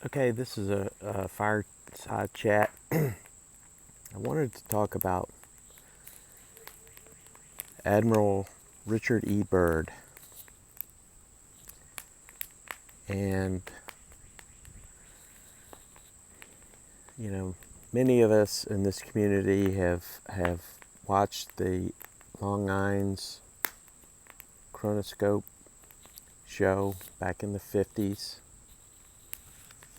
Okay, this is a fireside chat. I wanted to talk about Admiral Richard E. Byrd. And, you know, many of us in this community have watched the Long Nines chronoscope show back in the 50s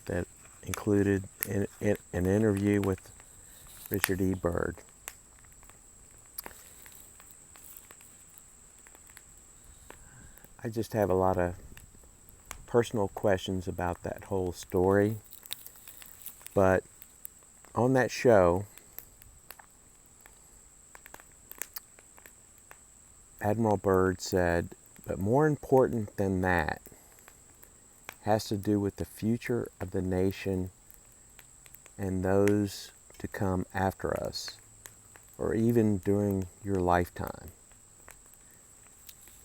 that included an interview with Richard E. Byrd. I just have a lot of personal questions about that whole story. But on that show, Admiral Byrd said, but more important than that has to do with the future of the nation and those to come after us, or even during your lifetime.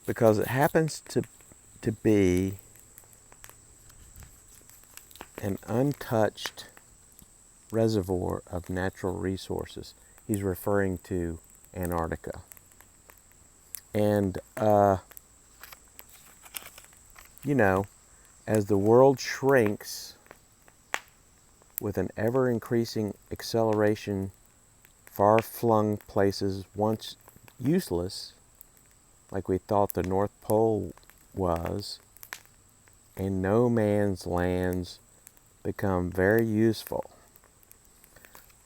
Because it happens to be an untouched reservoir of natural resources. He's referring to Antarctica. And, as the world shrinks with an ever-increasing acceleration, far-flung places once useless, like we thought the North Pole was, and no man's lands become very useful.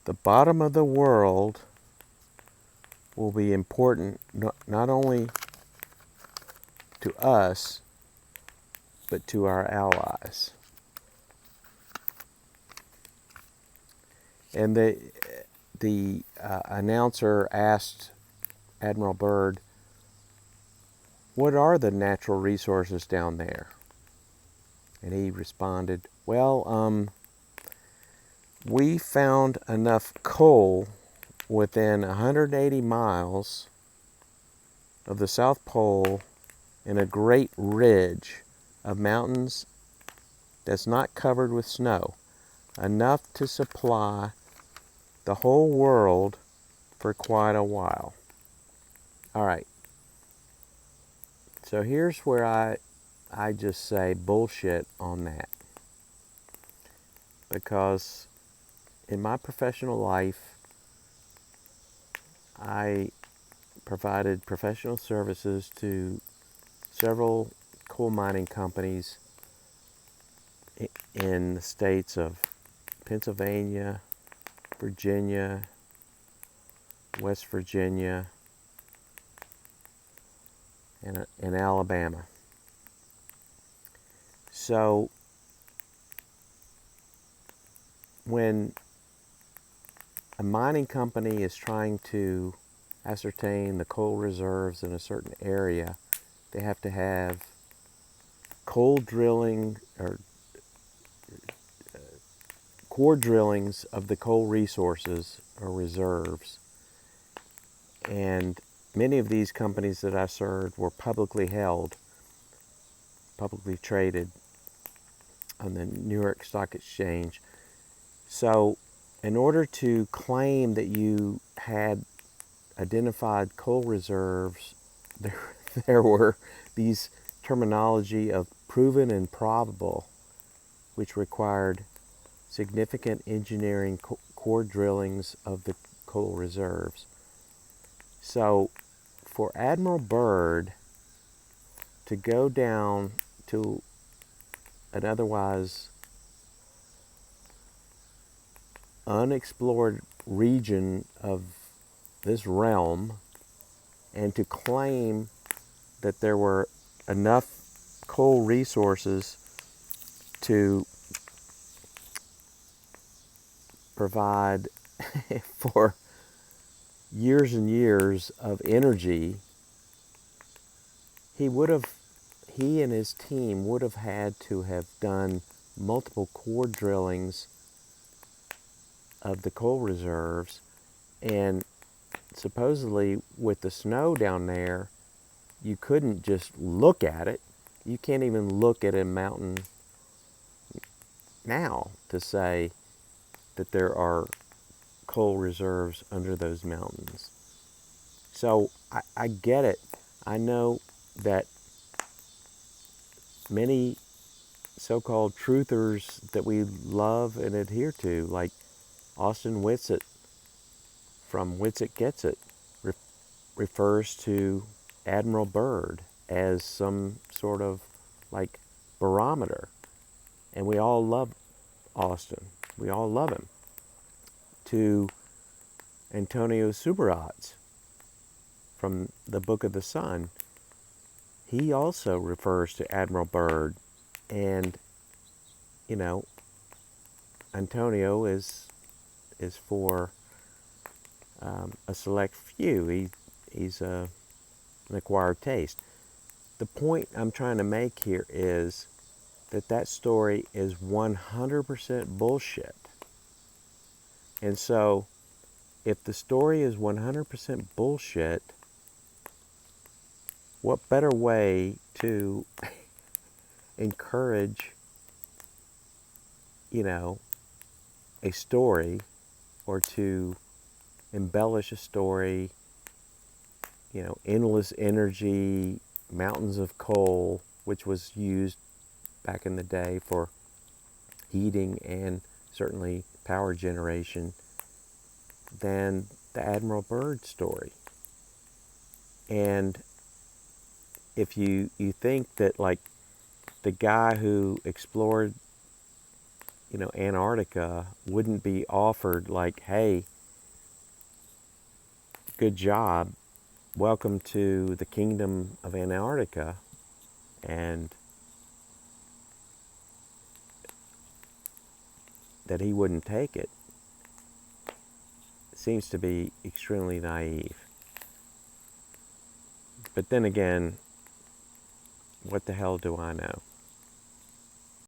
The bottom of the world will be important not only to us, but to our allies. And the announcer asked Admiral Byrd, what are the natural resources down there? And he responded, well, we found enough coal within 180 miles of the South Pole in a great ridge of mountains that's not covered with snow, enough to supply the whole world for quite a while. All right. So here's where I just say bullshit on that. Because in my professional life, I provided professional services to several coal mining companies in the states of Pennsylvania, Virginia, West Virginia, and Alabama. So when a mining company is trying to ascertain the coal reserves in a certain area, they have to have coal drilling or core drillings of the coal resources or reserves. And many of these companies that I served were publicly held, publicly traded on the New York Stock Exchange. So in order to claim that you had identified coal reserves, there were these terminology of proven and probable, which required significant engineering core drillings of the coal reserves. So for Admiral Byrd to go down to an otherwise unexplored region of this realm and to claim that there were enough coal resources to provide for years and years of energy, he and his team would have had to have done multiple core drillings of the coal reserves, and supposedly with the snow down there, you couldn't just look at it. You can't even look at a mountain now to say that there are coal reserves under those mountains. So I get it. I know that many so-called truthers that we love and adhere to, like Austin Whitsitt from Whitsitt Gets It, refers to Admiral Byrd as some sort of like barometer. And we all love Austin. We all love him. To Antonio Subirats from the Book of the Sun, he also refers to Admiral Byrd. And, you know, Antonio is for a select few. He's an acquired taste. The point I'm trying to make here is that story is 100% bullshit. And so, if the story is 100% bullshit, what better way to encourage, a story, or to embellish a story, endless energy, mountains of coal, which was used back in the day for heating and certainly power generation, than the Admiral Byrd story. And if you think that, like, the guy who explored, Antarctica wouldn't be offered, like, hey, good job, welcome to the kingdom of Antarctica, and that he wouldn't take it, seems to be extremely naive. But then again, what the hell do I know?